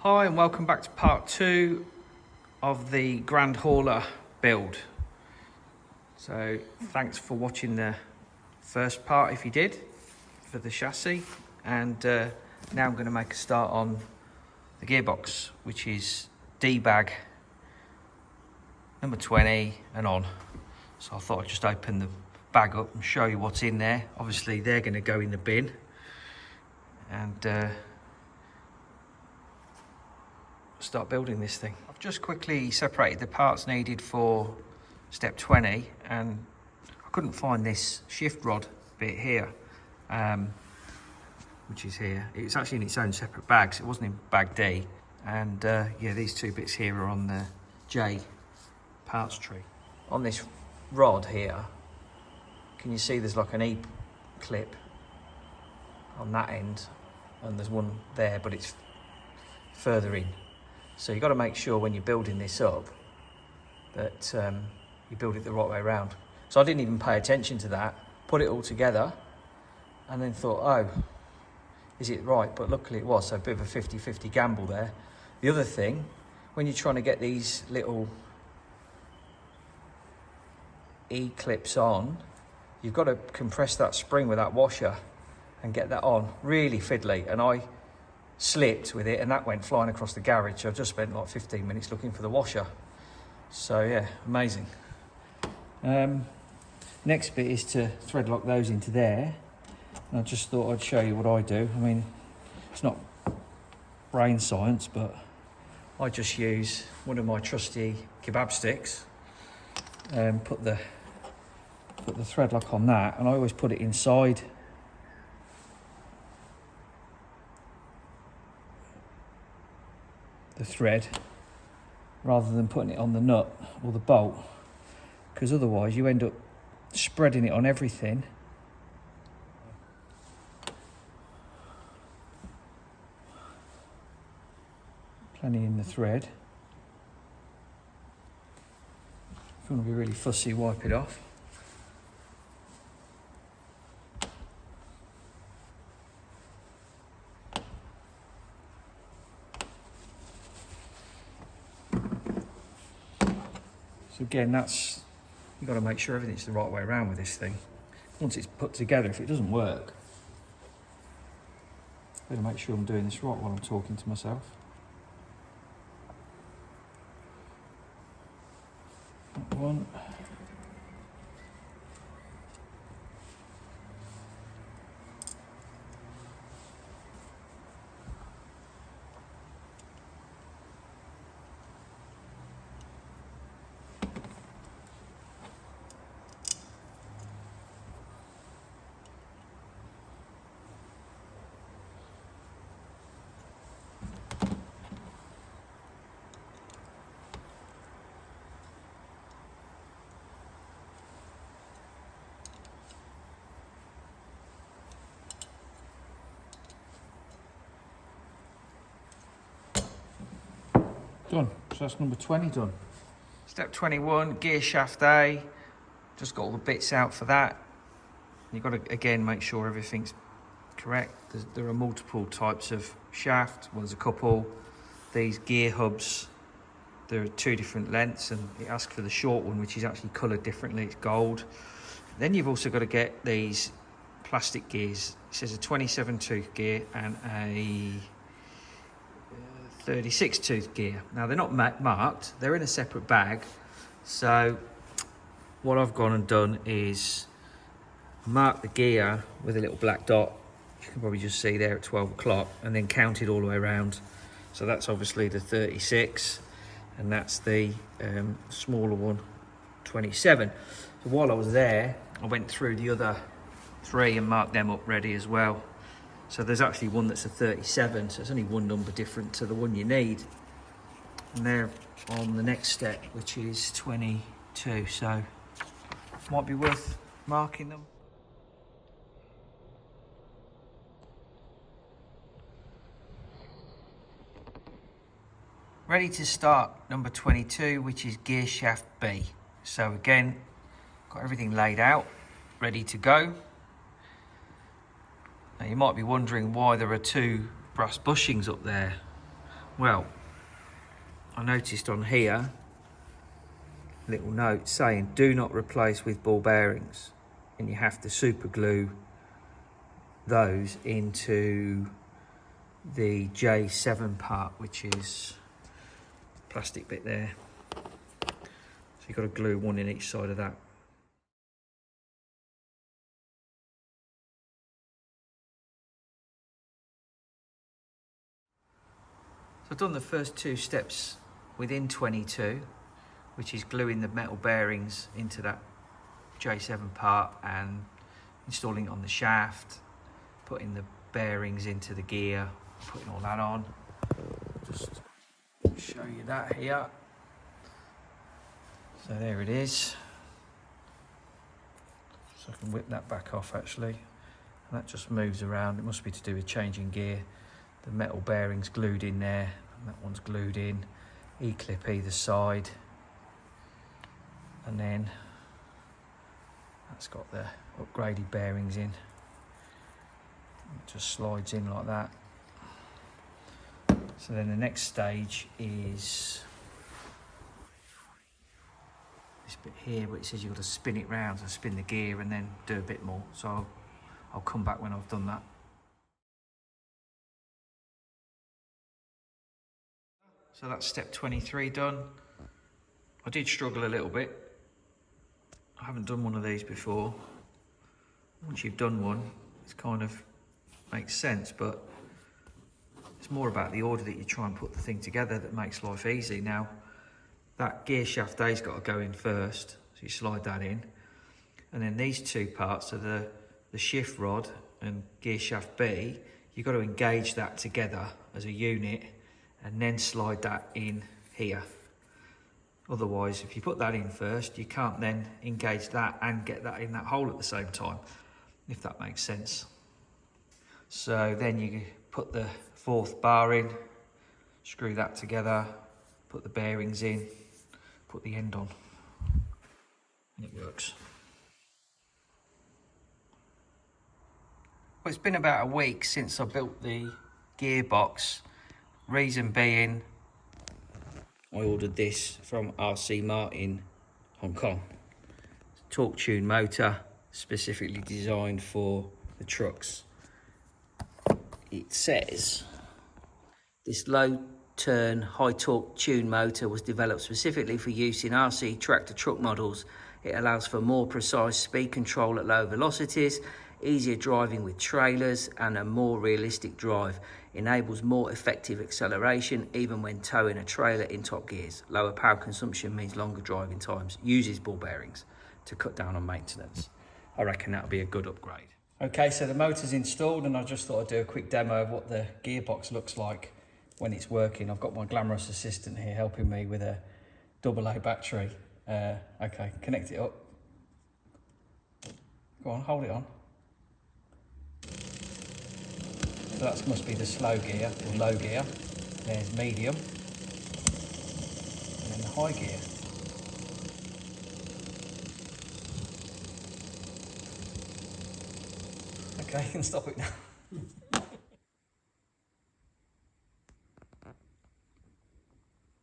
Hi and welcome back to part 2 of the Grand Hauler build. So thanks for watching the first part if you did, for the chassis, and now I'm going to make a start on the gearbox, which is D-bag number 20 and on. So I thought I'd just open the bag up and show you what's in there. Obviously they're going to go in the bin, and start building this thing. I've just quickly separated the parts needed for step 20, and I couldn't find this shift rod bit here, which is here. It's actually in its own separate bags. It wasn't in bag D, and yeah, these two bits here are on the J parts tree. On this rod here, can you see there's like an E clip on that end, and there's one there, but it's further in. So you've got to make sure when you're building this up that you build it the right way around. So I didn't even pay attention to that, put it all together, and then thought, oh, is it right? But luckily it was, so a bit of a 50-50 gamble there. The other thing, when you're trying to get these little E-clips on, you've got to compress that spring with that washer and get that on. Really fiddly, and I slipped with it and that went flying across the garage. I just spent like 15 minutes looking for the washer. So yeah, amazing. Next bit is to thread lock those into there. And I just thought I'd show you what I do. I mean, it's not brain science, but I just use one of my trusty kebab sticks and put the thread lock on that, and I always put it inside the thread rather than putting it on the nut or the bolt, because otherwise you end up spreading it on everything. Plenty in the thread. If you want to be really fussy, wipe it off. So again, you've got to make sure everything's the right way around with this thing. Once it's put together, if it doesn't work, I've got to make sure I'm doing this right while I'm talking to myself. That one. Done. So that's number 20 done. Step 21, gear shaft A. Just got all the bits out for that. You've got to, again, make sure everything's correct. There are multiple types of shaft. Well, there's a couple. These gear hubs, there are 2 different lengths, and it asks for the short one, which is actually coloured differently. It's gold. Then you've also got to get these plastic gears. It says a 27 tooth gear and a 36 tooth gear. Now they're not marked, they're in a separate bag. So what I've gone and done is mark the gear with a little black dot. You can probably just see there at 12 o'clock, and then count it all the way around. So that's obviously the 36, and that's the smaller one, 27. So while I was there, I went through the other 3 and marked them up ready as well. So there's actually one that's a 37, so it's only one number different to the one you need. And they're on the next step, which is 22, so might be worth marking them. Ready to start number 22, which is gear shaft B. So again, got everything laid out, ready to go. Now you might be wondering why there are 2 brass bushings up there. Well, I noticed on here, little note saying do not replace with ball bearings, and you have to super glue those into the J7 part, which is plastic bit there. So you've got to glue one in each side of that. So I've done the first two steps within 22, which is gluing the metal bearings into that J7 part and installing it on the shaft, putting the bearings into the gear, putting all that on. Just show you that here. So there it is. So I can whip that back off actually. And that just moves around. It must be to do with changing gear. The metal bearings glued in there, and that one's glued in. E-clip either side. And then that's got the upgraded bearings in. It just slides in like that. So then the next stage is this bit here, where it says you've got to spin it round, so spin the gear and then do a bit more. So I'll come back when I've done that. So that's step 23 done. I did struggle a little bit. I haven't done one of these before. Once you've done one, it's kind of makes sense, but it's more about the order that you try and put the thing together that makes life easy. Now, that gear shaft A's got to go in first, so you slide that in. And then these two parts are the shift rod and gear shaft B. You've got to engage that together as a unit and then slide that in here. Otherwise, if you put that in first, you can't then engage that and get that in that hole at the same time, if that makes sense. So then you put the fourth bar in, screw that together, put the bearings in, put the end on, and it works. Well, it's been about a week since I built the gearbox. Reason being, I ordered this from RC Martin, Hong Kong. Torque tune motor, specifically designed for the trucks. It says, this low turn, high torque tune motor was developed specifically for use in RC tractor truck models. It allows for more precise speed control at low velocities, easier driving with trailers, and a more realistic drive. Enables more effective acceleration even when towing a trailer in top gears. Lower power consumption means longer driving times. Uses ball bearings to cut down on maintenance. I reckon that'll be a good upgrade. Okay, so the motor's installed, and I just thought I'd do a quick demo of what the gearbox looks like when it's working. I've got my glamorous assistant here helping me with a AA battery. Okay, connect it up. Go on, hold it on. So that must be the slow gear or low gear. There's medium, and then the high gear. Okay, you can stop it now.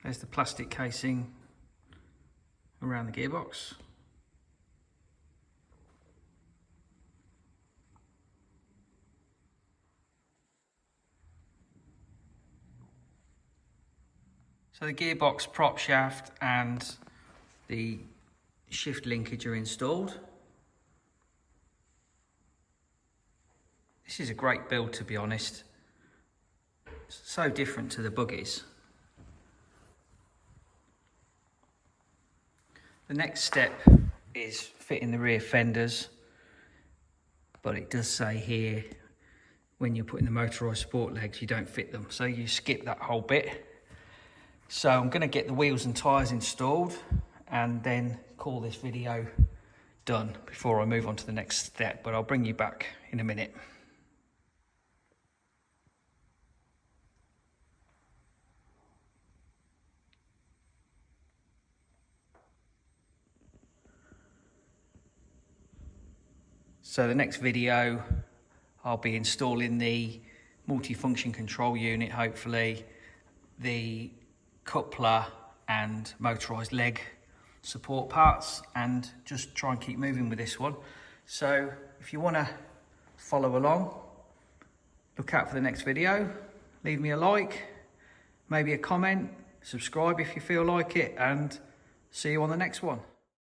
There's the plastic casing around the gearbox. So the gearbox, prop shaft and the shift linkage are installed. This is a great build, to be honest. It's so different to the buggies. The next step is fitting the rear fenders, but it does say here when you're putting the motorised sport legs you don't fit them, so you skip that whole bit. So I'm going to get the wheels and tyres installed and then call this video done before I move on to the next step, but I'll bring you back in a minute. So the next video I'll be installing the multi-function control unit, hopefully, the coupler and motorised leg support parts and just try and keep moving with this one. So if you want to follow along, look out for the next video, leave me a like, maybe a comment, subscribe if you feel like it, and see you on the next one.